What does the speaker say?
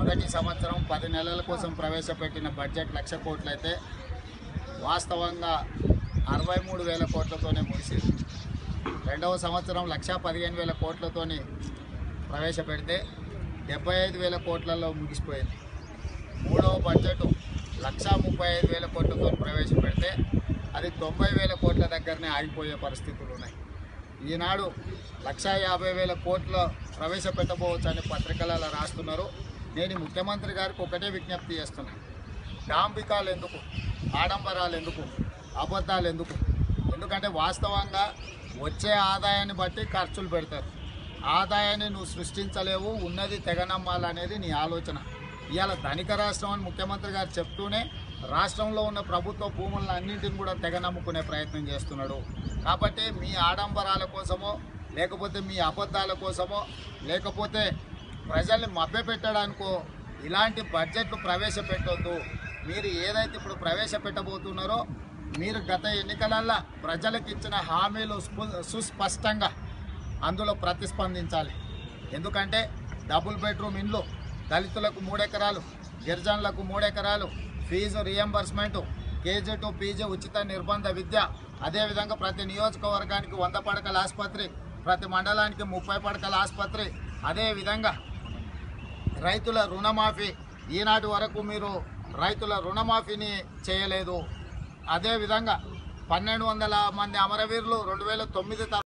మొదటి సంవత్సరం 10 నెలల కోసం ప్రవేశపెట్టిన బడ్జెట్ 1,00,000 కోట్లు అయితే వాస్తవంగా 63,000 కోట్లతోనే ముగిసింది. రెండవ సంవత్సరం 1,15,000 కోట్లతోని ప్రవేశపెడితే 75,000 కోట్లలో ముగిసిపోయింది. మూడవ బడ్జెట్ 1,35,000 కోట్లతో ప్రవేశపెడితే అది 90,000 కోట్ల దగ్గరనే ఆగిపోయే పరిస్థితులు ఉన్నాయి. ఈనాడు 1,50,000 కోట్ల ప్రవేశపెట్టబోవచ్చు అని పత్రికలలో రాస్తున్నారు. నేను ముఖ్యమంత్రి గారికి ఒకటే విజ్ఞప్తి చేస్తున్నాను, డాంబికాలు ఎందుకు, ఆడంబరాలు ఎందుకు, అబద్ధాలు ఎందుకు? ఎందుకంటే వాస్తవంగా వచ్చే ఆదాయాన్ని బట్టి ఖర్చులు పెడతారు. ఆదాయాన్ని నువ్వు సృష్టించలేవు, ఉన్నది తెగనమ్మాలనేది నీ ఆలోచన. ఇవాళ ధనిక రాష్ట్రం అని ముఖ్యమంత్రి గారు చెప్తూనే రాష్ట్రంలో ఉన్న ప్రభుత్వ భూములను అన్నింటిని కూడా తెగనమ్ముకునే ప్రయత్నం చేస్తున్నాడు. కాబట్టి మీ ఆడంబరాల కోసమో, లేకపోతే మీ అబద్ధాల కోసమో, లేకపోతే ప్రజల్ని మభ్యపెట్టడానికో ఇలాంటి బడ్జెట్లు ప్రవేశపెట్టొద్దు. మీరు ఏదైతే ఇప్పుడు ప్రవేశపెట్టబోతున్నారో మీరు గత ఎన్నికలల్లో ప్రజలకు ఇచ్చిన హామీలు సుస్పష్టంగా అందులో ప్రతిస్పందించాలి. ఎందుకంటే డబుల్ బెడ్రూమ్ ఇండ్లు, దళితులకు 3 ఎకరాలు, గిరిజనులకు 3 ఎకరాలు, fee reimbursement, KG to PG ఉచిత నిర్బంధ విద్య, అదేవిధంగా ప్రతి నియోజకవర్గానికి 100 పడకల ఆసుపత్రి, ప్రతి మండలానికి 30 పడకల ఆసుపత్రి, అదేవిధంగా రైతుల రుణమాఫీ. ఈనాటి వరకు మీరు రైతుల రుణమాఫీని చేయలేదు. అదేవిధంగా 1,200 మంది అమరవీరులు 2009